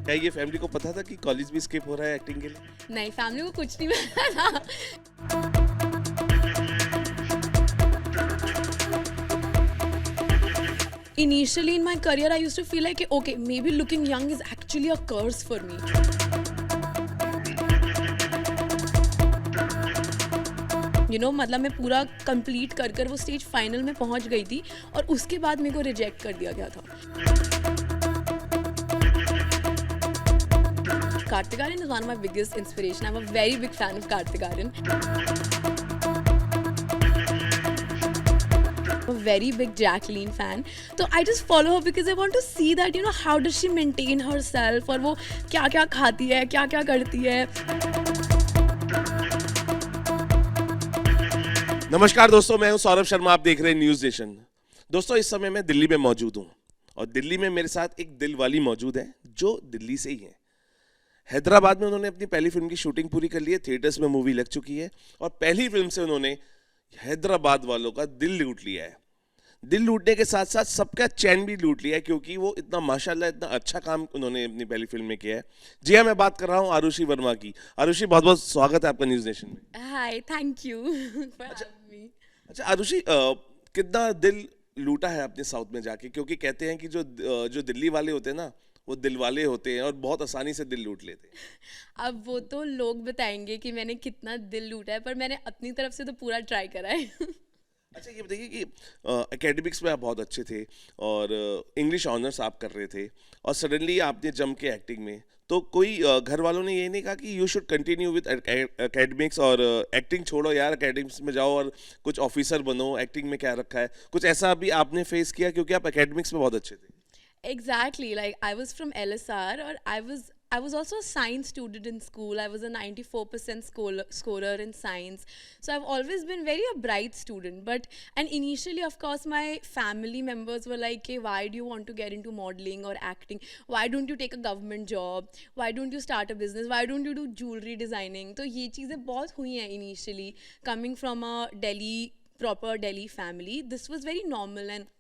क्या ये फैमिली को पता था कि कॉलेज भी स्किप हो रहा है एक्टिंग के लिए? नहीं, फैमिली को कुछ नहीं पता था। Initially in my career, I used to feel like, okay, maybe looking young is actually a curse for me. मतलब मैं पूरा कंप्लीट कर वो स्टेज फाइनल में पहुंच गई थी और उसके बाद मेरे को रिजेक्ट कर दिया गया था। Kartik Aaryan is one of my biggest inspiration. I'm a very big fan of Kartik Aaryan. I'm a very big Jacqueline fan. So I just follow her because I want to see that, how does she maintain herself और वो क्या-क्या खाती है, क्या-क्या करती है। नमस्कार दोस्तों, मैं हूं सौरभ शर्मा, आप देख रहे हैं न्यूज़ नेशन। दोस्तों, इस समय मैं दिल्ली में मौजूद हूं और दिल्ली में मेरे साथ एक दिल वाली मौजूद है जो दिल्ली से ही है। हैदराबाद में उन्होंने अपनी पहली फिल्म की शूटिंग पूरी कर ली है, थिएटर्स में मूवी लग चुकी है और पहली फिल्म से उन्होंने हैदराबाद वालों का दिल लूट लिया है। दिल लूटने के साथ साथ सबका चैन भी लूट लिया है क्योंकि वो इतना माशाल्लाह इतना अच्छा काम उन्होंने अपनी पहली फिल्म में किया है। जी हाँ, मैं बात कर रहा हूँ आरुषि वर्मा की। आरुषि, बहुत बहुत स्वागत है आपका न्यूज़ नेशन में। Hi, thank you for having me. अच्छा आरुषि, कितना दिल लूटा है अपने साउथ में जाके? क्योंकि कहते हैं कि जो दिल्ली वाले होते हैं ना, वो दिल वाले होते हैं और बहुत आसानी से दिल लूट लेते हैं। अब वो तो लोग बताएंगे कि मैंने कितना दिल लूटा है, पर मैंने अपनी तरफ से तो पूरा ट्राई करा है। अच्छा, ये बताइए कि एकेडमिक्स में आप बहुत अच्छे थे और इंग्लिश ऑनर्स आप कर रहे थे और सडनली आपने जम के एक्टिंग में, तो कोई घर वालों ने ये नहीं कहा कि you should continue with academics और एक्टिंग छोड़ो यार, एकेडमिक्स में जाओ और कुछ ऑफिसर बनो, एक्टिंग में क्या रखा है? कुछ ऐसा अभी आपने फेस किया क्योंकि आप एकेडमिक्स में बहुत अच्छे थे? Exactly, like I was from LSR or I was also a science student in school. I was a 94% scorer in science. So I've always been very a bright student. And initially, of course, my family members were like, hey, why do you want to get into modeling or acting? Why don't you take a government job? Why don't you start a business? Why don't you do jewelry designing? So ये चीज़ें बहुत हुई हैं initially. Coming from a proper Delhi family, this was very normal and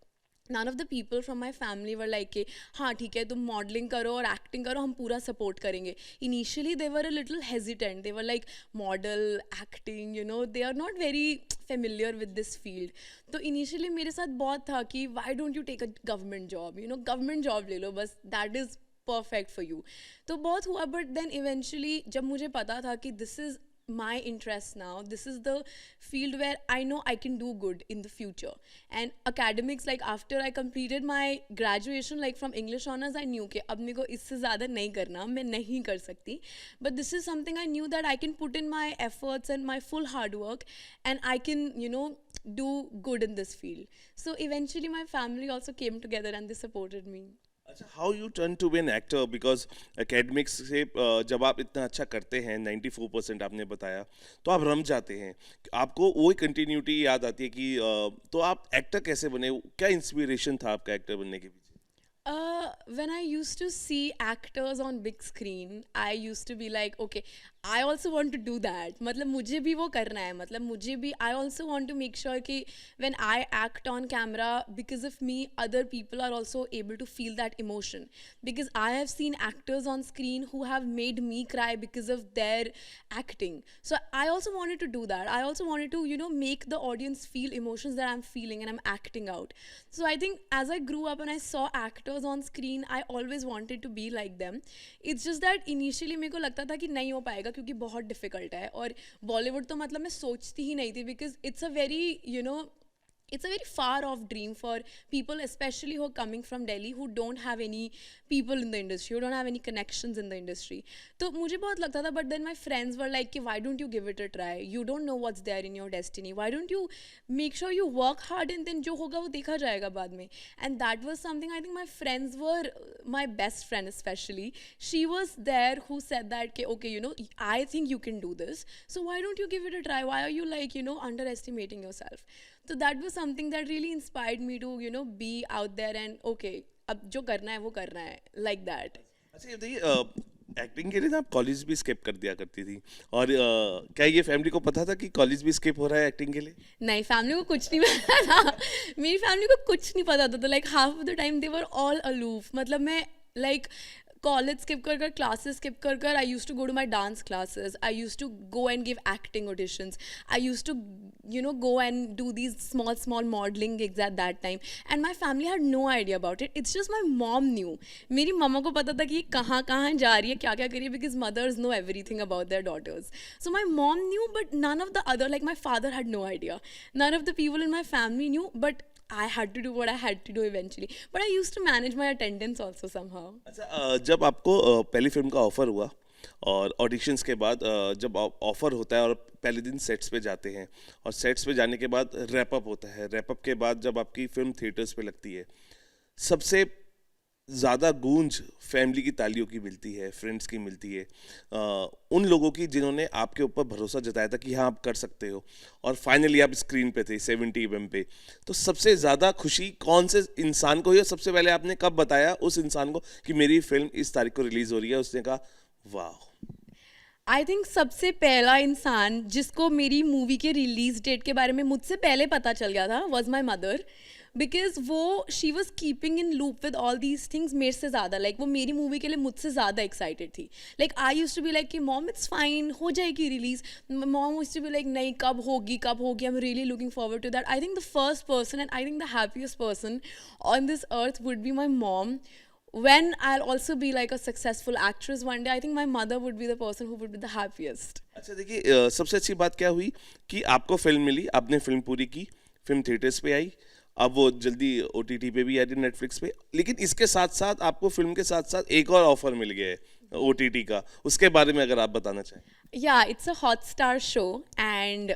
none of the people from my family were like कि हाँ ठीक है, तुम मॉडलिंग करो और एक्टिंग करो, हम पूरा सपोर्ट करेंगे। Initially they were a little hesitant, they were like model acting, they are not very familiar with this field. तो इनिशियली मेरे साथ बहुत था कि why don't you take a government job, government job ले लो बस, that is perfect for you. तो बहुत हुआ, बट देन इवेंचुअली जब मुझे पता था कि this is my interest now, this is the field where I know I can do good in the future. And academics, like after I completed my graduation, like from English honors, I knew कि अब मेरे को इससे ज़्यादा नहीं करना, मैं नहीं कर सकती, but this is something I knew that I can put in my efforts and my full hard work and I can do good in this field. So eventually my family also came together and they supported me. अच्छा, how you turn to be an actor? Because academics से जब आप इतना अच्छा करते हैं, 94% आपने बताया, तो आप रम जाते हैं, आपको वही कंटिन्यूटी याद आती है कि तो आप एक्टर कैसे बने? क्या इंस्पिरेशन था आपका एक्टर बनने के पीछे? When I used to see actors on big screen, I used to be like, okay, I also want to do that. मतलब मुझे भी वो करना है, मतलब मुझे भी I also want to make sure कि when I act on camera, because of me, other people are also able to feel that emotion. Because I have seen actors on screen who have made me cry because of their acting. So I also wanted to do that. I also wanted to, make the audience feel emotions that I'm feeling and I'm acting out. So I think as I grew up and I saw actors on screen, I always wanted to be like them. It's just that initially मेरे को लगता था कि नहीं हो पाएगा क्योंकि बहुत डिफिकल्ट है और बॉलीवुड तो मतलब मैं सोचती ही नहीं थी because it's a very it's a very far off dream for people, especially who are coming from Delhi, who don't have any people in the industry, who don't have any connections in the industry. तो मुझे बहुत लगता था, but then my friends were like, why don't you give it a try? You don't know what's there in your destiny. Why don't you make sure you work hard and then जो होगा वो देखा जाएगा बाद में. And that was something I think my friends were, my best friend especially, she was there who said that, okay, I think you can do this. So why don't you give it a try? Why are you like, underestimating yourself? So that was something that really inspired me to, be out there and okay, अब जो करना है वो करना है, like that. अच्छा, ये बताइए, एक्टिंग के लिए ना आप कॉलेज भी स्किप कर दिया करती थी, और क्या ये फैमिली को पता था कि कॉलेज भी स्किप हो रहा है एक्टिंग के लिए? नहीं, फैमिली को कुछ नहीं पता था। मेरी फैमिली को कुछ नहीं पता था, तो like half of the time they were all aloof. मतलब मैं लाइक कॉलेज स्किप कर कर, क्लासेस स्किप कर कर, I use to go to my dance classes, I use to go and give acting auditions, I use to go and do these small modeling gigs at that time, and my family had no idea about it. It's just my mom knew. मेरी मम्मा को पता था कि ये कहाँ कहाँ जा रही है, क्या क्या करी है, because mothers know everything about their daughters. So my mom knew, but none of the other, like my father had no idea. None of the people in my family knew, but I had to do what I had to do eventually. But I used to manage my attendance also somehow. अच्छा, जब आपको पहली film का offer हुआ और auditions के बाद जब ऑफर होता है और पहले दिन सेट्स पे जाते हैं, और सेट्स पे जाने के बाद रैप अप होता है, रैप अप के बाद जब आपकी फिल्म थिएटर्स पे लगती है, सबसे ज़्यादा गूंज फैमिली की तालियों की मिलती है, फ्रेंड्स की मिलती है, उन लोगों की जिन्होंने आपके ऊपर भरोसा जताया था कि हाँ आप कर सकते हो, और फाइनली आप स्क्रीन पे थे 70 पे। तो सबसे ज़्यादा खुशी कौन से इंसान को हुई, और सबसे पहले आपने कब बताया उस इंसान को कि मेरी फिल्म इस तारीख को रिलीज़ हो रही है? उसने कहा वाह। आई थिंक सबसे पहला इंसान जिसको मेरी मूवी के रिलीज डेट के बारे में मुझसे पहले पता चल गया था वॉज माई मदर, बिकॉज वो she was keeping in loop with all these things मेरे से ज़्यादा। लाइक वो मेरी मूवी के लिए मुझसे ज़्यादा एक्साइटेड थी। Like I use to be like कि मॉम इट्स फाइन, हो जाएगी release. Mom use to be like नहीं, कब होगी कब होगी, I am really looking forward to that. I think the first person and I think the happiest person on this earth would be my mom. When I'll also be like a successful actress one day, I think my mother would be the person who would be the happiest. अच्छा देखिए, सबसे अच्छी बात क्या हुई कि आपको film मिली, आपने फिल्म पूरी की, फिल्म थिएटर्स पे आई, अब वो जल्दी OTT पे भी आ रही है, नेटफ्लिक्स पे, लेकिन इसके साथ साथ आपको फिल्म के साथ साथ एक और ऑफर मिल गया है OTT का, उसके बारे में अगर आप बताना चाहें। Yeah, it's a Hotstar show, and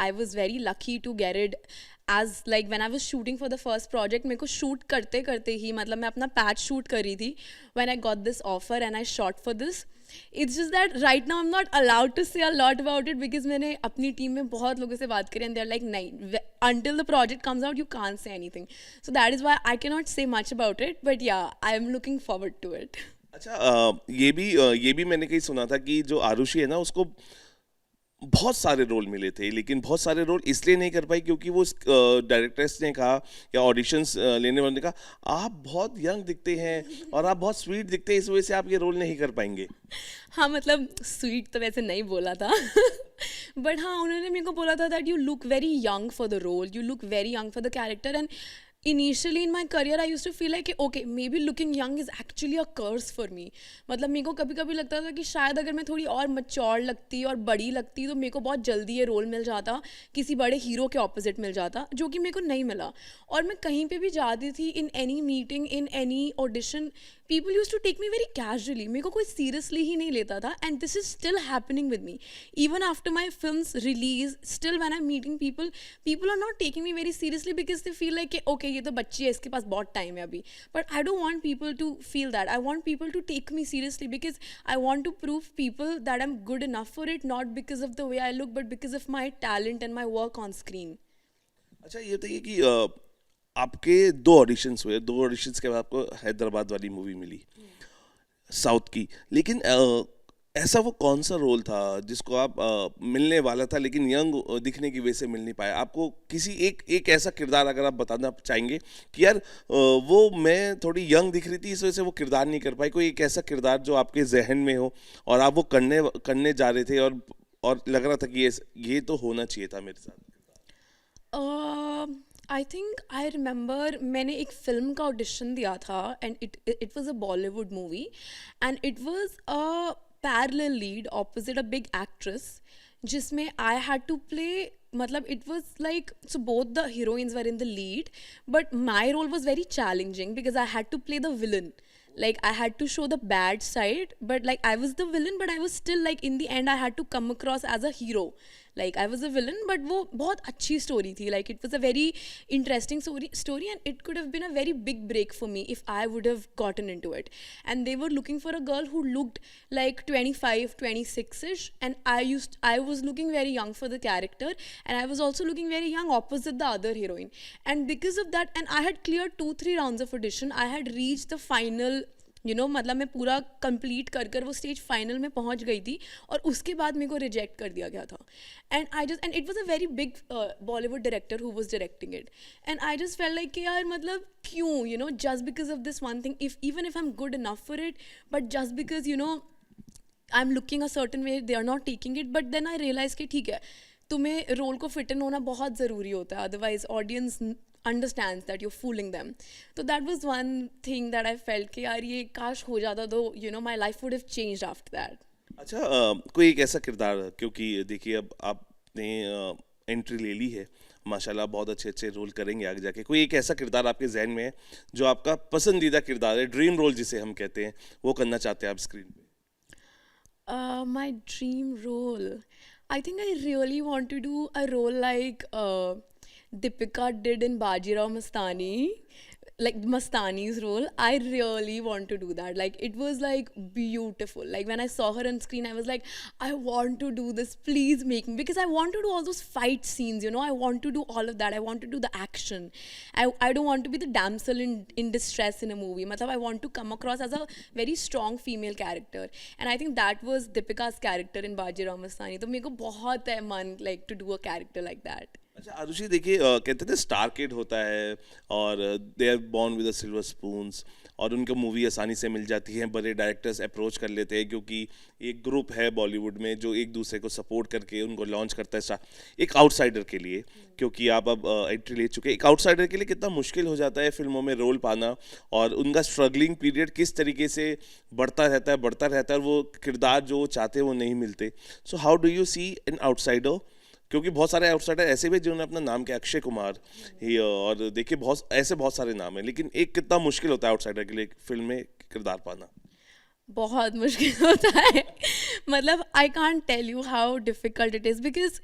I was very lucky to get it. As like when I was shooting for the first project, मेरे को shoot करते करते ही, मतलब मैं अपना patch shoot कर रही थी when I got this offer and I shot for this. It's just that right now I'm not allowed to say a lot about it because मैंने अपनी टीम में बहुत लोगों से बात करी and they're like नहीं, until the project comes out you can't say anything. So that is why I cannot say much about it, but yeah, I am looking forward to it. अच्छा, ये भी मैंने कहीं सुना था कि जो आरुषि है ना, उसको बहुत सारे रोल मिले थे, लेकिन बहुत सारे रोल इसलिए नहीं कर पाई क्योंकि वो डायरेक्टर्स ने कहा या ऑडिशंस लेने वाले ने कहा आप बहुत यंग दिखते हैं और आप बहुत स्वीट दिखते हैं, इस वजह से आप ये रोल नहीं कर पाएंगे। हाँ, मतलब स्वीट तो वैसे नहीं बोला था बट हाँ, उन्होंने मेरे को बोला था that you look very young for the role, you look very young for the character. And initially in my career I used to feel like okay, maybe looking young is actually a curse for me. मतलब मेरे को कभी कभी लगता था कि शायद अगर मैं थोड़ी और मच्योर लगती और बड़ी लगती तो मेरे को बहुत जल्दी ये रोल मिल जाता, किसी बड़े हीरो के ऑपोजिट मिल जाता, जो कि मेरे को नहीं मिला। और मैं कहीं पे भी जाती थी, in any meeting, in any audition, people used to take me very casually. मेरे को कोई seriously ही नहीं लेता था, and this is still happening with me. Even after my film's release, still when I'm meeting people, people are not taking me very seriously because they feel like okay, ये तो बच्ची है, इसके पास बहुत टाइम है अभी। But I don't want people to feel that. I want people to take me seriously because I want to prove people that I'm good enough for it, not because of the way I look, but because of my talent and my work on screen. अच्छा, ये बताइए कि आपके दो auditions हुए, दो auditions के बाद आपको हैदराबाद वाली मूवी मिली साउथ की, लेकिन ऐसा वो कौन सा रोल था जिसको आप मिलने वाला था लेकिन यंग दिखने की वजह से मिल नहीं पाया? आपको किसी एक ऐसा किरदार अगर आप बताना चाहेंगे कि यार वो मैं थोड़ी यंग दिख रही थी इस वजह से वो किरदार नहीं कर पाई, कोई एक ऐसा किरदार जो आपके जहन में हो और आप वो करने जा रहे थे और लग रहा था कि ये तो होना चाहिए था मेरे साथ? आई थिंक आई रिमेंबर मैंने एक फिल्म का ऑडिशन दिया था and it was a Bollywood movie and it was a parallel lead opposite a big actress, जिसमें आई हैड टू प्ले, मतलब it was like, so both the heroines were in the lead but my role was very challenging because I had to play the villain. Like I had to show the bad side, but like I was the villain, but I was still like in the end I had to come across as a hero. Like I was a villain, but वो बहुत अच्छी story थी. Like it was a very interesting story and it could have been a very big break for me if I would have gotten into it. And they were looking for a girl who looked like 25, 26ish, and I was looking very young for the character, and I was also looking very young opposite the other heroine. And because of that, and I had cleared 2-3 rounds of audition, I had reached the final मतलब मैं पूरा complete कर कर वो stage final में पहुंच गई थी और उसके बाद मेरे को रिजेक्ट कर दिया गया था. And it was a very big Bollywood director who was directing it. And I just felt like कि यार मतलब क्यों, just because of this one thing, if even if I am good enough for it, but just because I'm looking a certain way, they are not taking it. But then I realized कि ठीक है, तुम्हें role को fit in होना बहुत ज़रूरी होता है, otherwise audience understands that you're fooling them. So that was one thing that I felt कि यार ये काश हो जाता तो my life would have changed after that. अच्छा, कोई एक ऐसा किरदार, क्योंकि देखिए अब आपने एंट्री ले ली है माशाल्लाह, बहुत अच्छे अच्छे रोल करेंगे आगे जाके, कोई एक ऐसा किरदार आपके जहन में है जो आपका पसंदीदा किरदार है, ड्रीम रोल जिसे हम कहते हैं, वो करना चाहते हैं आप स्क्रीन पे? My dream role. I think I really want to do a role like Deepika did in Bajirao Mastani, like Mastani's role. I really want to do that. Like it was like beautiful. Like when I saw her on screen, I was like, I want to do this. Please make me, because I want to do all those fight scenes. I want to do all of that. I want to do the action. I don't want to be the damsel in distress in a movie. Matlab, I want to come across as a very strong female character. And I think that was Deepika's character in Bajirao Mastani. So मेरे को बहुत है मन like to do a character like that. अच्छा आरुषि, देखिए कहते थे star kid होता है और they are born with silver spoons, और उनको मूवी आसानी से मिल जाती है, बड़े डायरेक्टर्स अप्रोच कर लेते हैं क्योंकि एक ग्रुप है बॉलीवुड में जो एक दूसरे को सपोर्ट करके उनको लॉन्च करता है एक आउटसाइडर के लिए, क्योंकि आप अब एंट्री ले चुके हैं, एक आउटसाइडर के लिए कितना मुश्किल हो जाता है फिल्मों में रोल पाना, और उनका स्ट्रगलिंग पीरियड किस तरीके से बढ़ता रहता है, और वो किरदार जो चाहते हैं वो नहीं मिलते. So how do you see an outsider, क्योंकि बहुत सारे आउटसाइडर ऐसे भी जिन्होंने अपना नाम किया, अक्षय कुमार ही, और देखिए बहुत सारे नाम हैं, लेकिन एक कितना मुश्किल होता है आउटसाइडर के लिए फिल्म में किरदार पाना? बहुत मुश्किल होता है. मतलब I can't tell you how difficult it is, because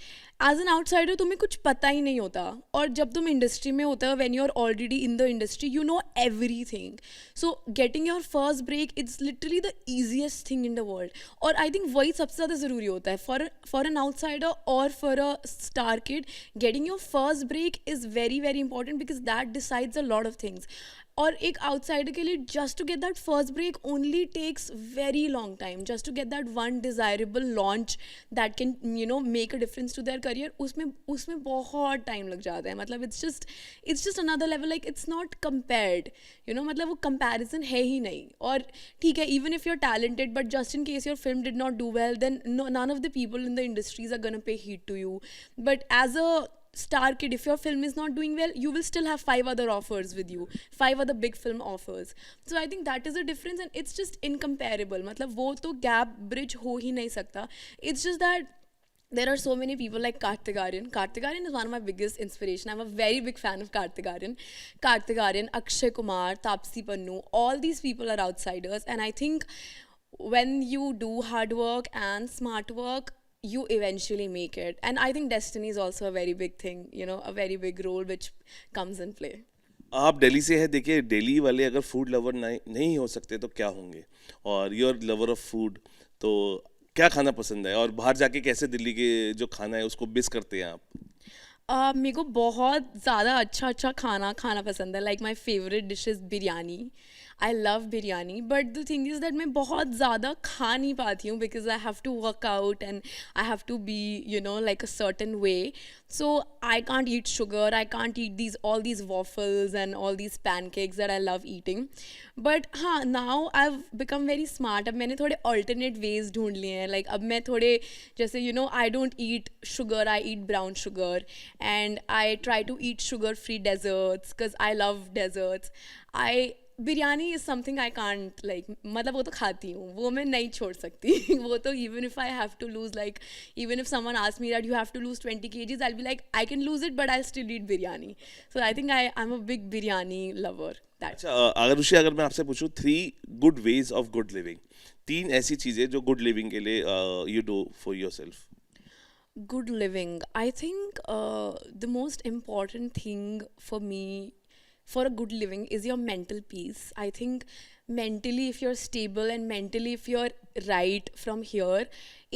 as an outsider तुम्हें कुछ पता ही नहीं होता, और जब तुम इंडस्ट्री में होता है, when you are already in the industry, you know everything. So getting your first break it's literally the easiest thing in the world. और आई थिंक वही सबसे ज़्यादा ज़रूरी होता है फॉर एन आउटसाइडर और for a star kid. Getting your first break is very very important, because that decides a lot of things. और एक आउटसाइडर के लिए just to get that first break only takes very long time, just to get that one desirable launch that can make a difference to their career. उसमें बहुत time लग जाता है. मतलब it's just another level. Like it's not compared, मतलब वो comparison है ही नहीं. और ठीक है, even if you are talented, but just in case your film did not do well, then none of the people in the industries are gonna pay heed to you. But as a star kid, if your film is not doing well, you will still have 5 other offers with you, 5 other big film offers. So I think that is the difference, and it's just incomparable. मतलब वो तो gap bridge हो ही नहीं सकता. It's just that there are so many people like Kartik Aaryan. Kartik Aaryan is one of my biggest inspiration. I'm a very big fan of Kartik Aaryan. Kartik Aaryan, Akshay Kumar, Taapsee Pannu, all these people are outsiders, and I think when you do hard work and smart work, you eventually make it. And I think destiny is also a very big thing, a very big role which comes in play. आप दिल्ली से है, देखिए दिल्ली वाले अगर food lover नहीं हो सकते तो क्या होंगे, और यूर लवर ऑफ फूड, तो क्या खाना पसंद है, और बाहर जाके कैसे दिल्ली के जो खाना है उसको मिस करते हैं आप? मेरे को बहुत ज़्यादा अच्छा खाना पसंद है. Like my favourite dish is biryani. I love biryani, but the thing is that मैं बहुत ज़्यादा खा नहीं पाती हूँ, because I have to work out and I have to be like a certain way. So I can't eat sugar, I can't eat all these waffles and all these pancakes that I love eating. But हाँ, now I've become very smart. अब मैंने थोड़े alternate ways ढूंढ लिए हैं. Like अब मैं थोड़े जैसे I don't eat sugar, I eat brown sugar, and I try to eat sugar-free desserts because I love desserts. Biryani is something I can't like, मतलब वो तो खाती हूँ, वो मैं नहीं छोड़ सकती. वो तो even if I have to lose, like even if someone ask me that you have to lose 20 kgs, I will be like I can lose it but I still eat biryani. So I think I am a big biryani lover. अच्छा अगर मैं आपसे पूछूं 3 good ways of good living, 3 ऐसी चीज़ें जो good living के लिए you do for yourself. Good living. I think the most important thing for me for a good living is your mental peace. I think mentally, if you're stable and mentally if you're right from here,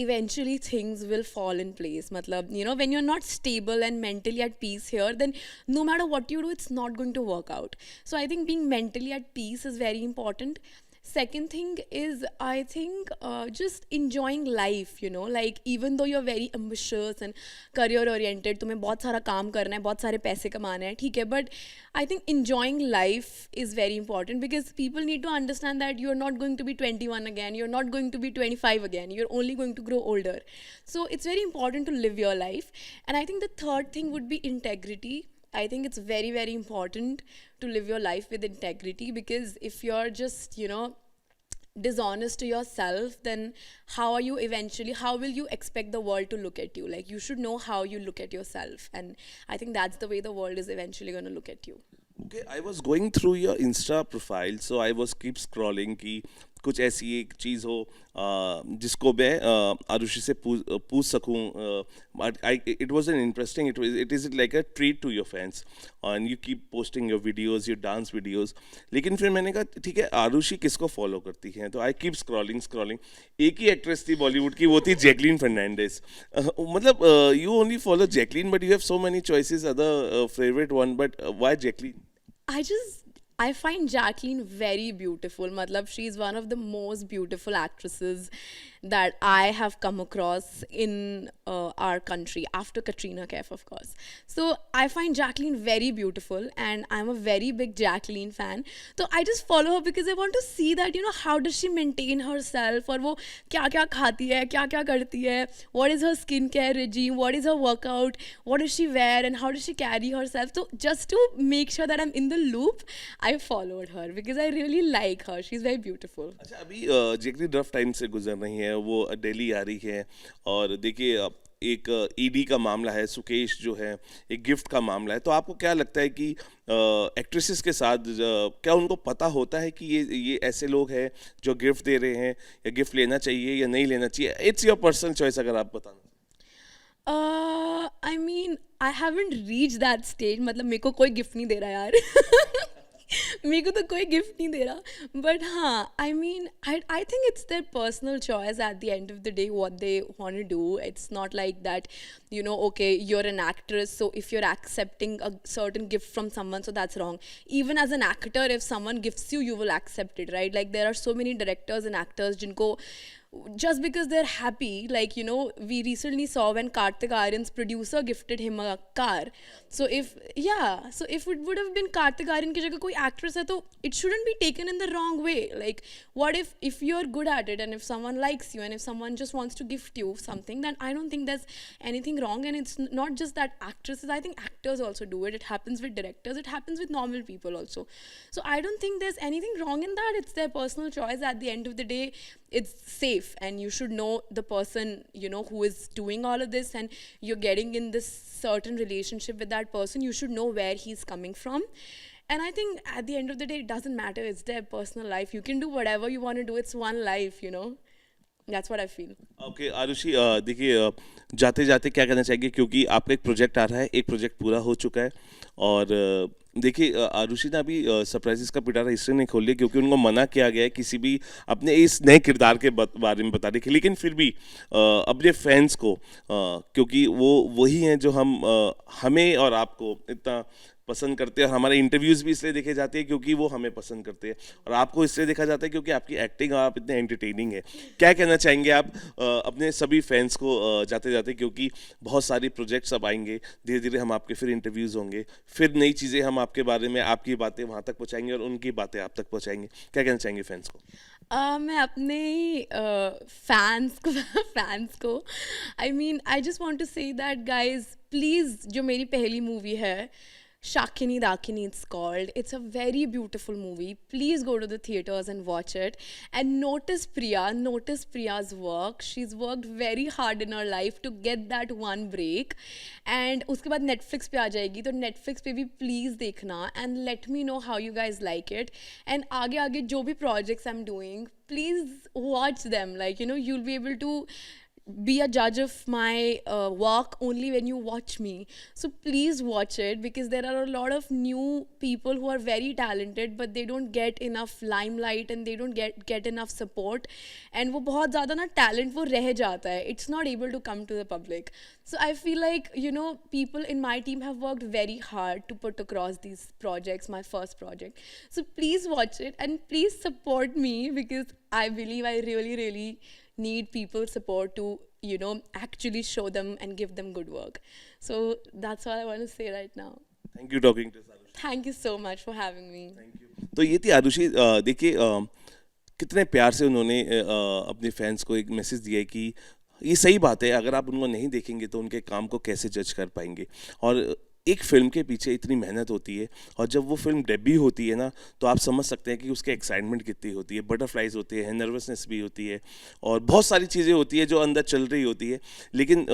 eventually things will fall in place. Matlab, when you're not stable and mentally at peace here, then no matter what you do, it's not going to work out. So I think being mentally at peace is very important. Second thing is, I think just enjoying life, you know, like even though you're very ambitious and career oriented, तुम्हें बहुत सारा काम करना है, बहुत सारे पैसे कमाने हैं, ठीक है, but I think enjoying life is very important because people need to understand that you're not going to be 21 again, you're not going to be 25 again, you're only going to grow older. So it's very important to live your life. And I think the third thing would be integrity. I think it's very, very important to live your life with integrity, because if you're just, you know, dishonest to yourself, then how will you expect the world to look at you? Like, you should know how you look at yourself. And I think that's the way the world is eventually going to look at you. Okay, I was going through your Insta profile, so I was keep scrolling कि कुछ ऐसी एक चीज़ हो जिसको मैं आरुषि से पूछ सकूं. But it was an interesting, it is like a treat to your fans, and you keep posting your videos, your dance videos. लेकिन फिर मैंने कहा ठीक है, आरुषि किसको फॉलो करती है, तो आई कीप स्क्रॉलिंग. एक ही एक्ट्रेस थी बॉलीवुड की, वो थी जैकलीन फर्नांडिस. मतलब you only follow Jacqueline, but you have so many choices, other favourite one, but why Jacqueline? I find Jacqueline very beautiful. Matlab, she's one of the most beautiful actresses that I have come across in our country, after Katrina Kaif, of course. So I find Jacqueline very beautiful, and I'm a very big Jacqueline fan. So I just follow her because I want to see that, you know, how does she maintain herself, और वो क्या क्या खाती है, क्या क्या करती है, what is her skincare regime, what is her workout, what does she wear, and how does she carry herself. So just to make sure that I'm in the loop, I followed her because I really like her. She's very beautiful. अच्छा, अभी Jacqueline rough time से गुजर रही है, वो दिल्ली आ रही है, और देखिए एक ईडी का मामला है, सुकेश जो है, एक गिफ्ट का मामला है. तो आपको क्या लगता है कि एक्ट्रेसेस के साथ क्या उनको पता होता है कि ये ऐसे लोग हैं जो गिफ्ट दे रहे हैं, या गिफ्ट लेना चाहिए या नहीं लेना चाहिए? इट्स योर पर्सनल चॉइस, अगर आप बताना. I mean, I haven't reached that stage. मतलब मेरे को कोई गिफ्ट नहीं दे रहा यार. मेरे को तो कोई गिफ्ट नहीं दे रहा. बट हाँ, I mean, I think it's their personal choice at the end of the day what they want to do. It's not like that, you know, okay, you're an actress, so if you're accepting a certain gift from someone, so that's wrong. Even as an actor, if someone gifts you, you will accept it, right? Like, there are so many directors and actors jinko just because they're happy, like, you know, we recently saw when Kartik Aaryan's producer gifted him a car. So if it would have been Kartik Aaryan ki jagah koi actress hai, to it shouldn't be taken in the wrong way. Like, what if you're good at it, and if someone likes you, and if someone just wants to gift you something, then I don't think there's anything wrong. And it's not just that actresses, I think actors also do it. It happens with directors, it happens with normal people also. So I don't think there's anything wrong in that. It's their personal choice. At the end of the day, it's safe, and you should know the person, you know, who is doing all of this, and you're getting in this certain relationship with that person. You should know where he's coming from. And I think at the end of the day, it doesn't matter. It's their personal life. You can do whatever you want to do. It's one life, you know. That's what I feel. Okay Arushi, देखिए जाते जाते क्या कहना चाहिए, क्योंकि आपका एक project आ रहा है, एक प्रोजेक्ट पूरा हो चुका है, और देखिए आरुषि ने अभी सरप्राइजेस का पिटारा इसलिए नहीं खोल लिया क्योंकि उनको मना किया गया है किसी भी अपने इस नए किरदार के बारे में बताने के. लेकिन फिर भी अपने फैंस को, क्योंकि वो वही हैं जो हमें और आपको इतना पसंद करते हैं, और हमारे इंटरव्यूज़ भी इसलिए देखे जाते हैं क्योंकि वो हमें पसंद करते हैं, और आपको इसलिए देखा जाता है क्योंकि आपकी एक्टिंग, आप इतने एंटरटेनिंग है. क्या कहना चाहेंगे आप अपने सभी फैंस को जाते जाते, क्योंकि बहुत सारी प्रोजेक्ट्स अब आएंगे, धीरे धीरे हम आपके फिर इंटरव्यूज़ होंगे, फिर नई चीज़ें हम आपके बारे में, आपकी बातें वहाँ तक पहुँचाएंगे और उनकी बातें आप तक पहुँचाएंगे. क्या कहना चाहेंगे फैंस को? मैं अपने ही फैंस को I mean, I just want to say that guys, please, जो मेरी पहली मूवी है Shakini Dakini, it's called. It's a very beautiful movie. Please go to the theaters and watch it. And notice Priya's work. She's worked very hard in her life to get that one break. And उसके बाद Netflix पे आ जाएगी, तो Netflix पे भी please देखना. And let me know how you guys like it. And आगे आगे जो भी projects I'm doing, please watch them. Like, you know, you'll be able to be a judge of my work only when you watch me. So please watch it, because there are a lot of new people who are very talented but they don't get enough limelight and they don't get enough support, and वो बहुत ज़्यादा ना talent वो रह जाता है, it's not able to come to the public. So I feel like, you know, people in my team have worked very hard to put across these projects, my first project. So please watch it and please support me, because I believe I really need people support to, you know, actually show them and give them good work. So that's all I want to say right now. Thank you talking to Arushi. Thank you so much for having me. तो ये थी आरुषि। देखिए कितने प्यार से उन्होंने अपने fans को एक मैसेज दिया है कि ये सही बात है, अगर आप उनको नहीं देखेंगे तो उनके काम को कैसे जज कर पाएंगे। और एक फिल्म के पीछे इतनी मेहनत होती है, और जब वो फिल्म डेब्यू होती है ना, तो आप समझ सकते हैं कि उसके एक्साइटमेंट कितनी होती है, बटरफ्लाइज होते हैं, नर्वसनेस भी होती है, और बहुत सारी चीज़ें होती है जो अंदर चल रही होती है। लेकिन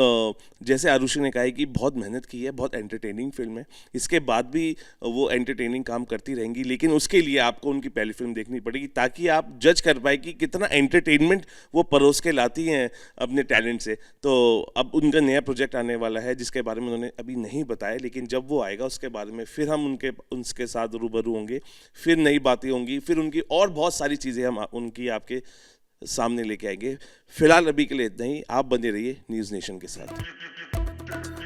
जैसे आरुषि ने कहा है कि बहुत मेहनत की है, बहुत एंटरटेनिंग फिल्म है, इसके बाद भी वो एंटरटेनिंग काम करती रहेंगी, लेकिन उसके लिए आपको उनकी पहली फिल्म देखनी पड़ेगी ताकि आप जज कर पाए कि कितना एंटरटेनमेंट वो परोस के लाती हैं अपने टैलेंट से। तो अब उनका नया प्रोजेक्ट आने वाला है जिसके बारे में उन्होंने अभी नहीं बताया, लेकिन जब वो आएगा उसके बारे में फिर हम उनके साथ रूबरू होंगे, फिर नई बातें होंगी, फिर उनकी और बहुत सारी चीज़ें हम उनकी आपके सामने लेके आएंगे। फिलहाल अभी के लिए इतना ही। आप बने रहिए न्यूज़ नेशन के साथ।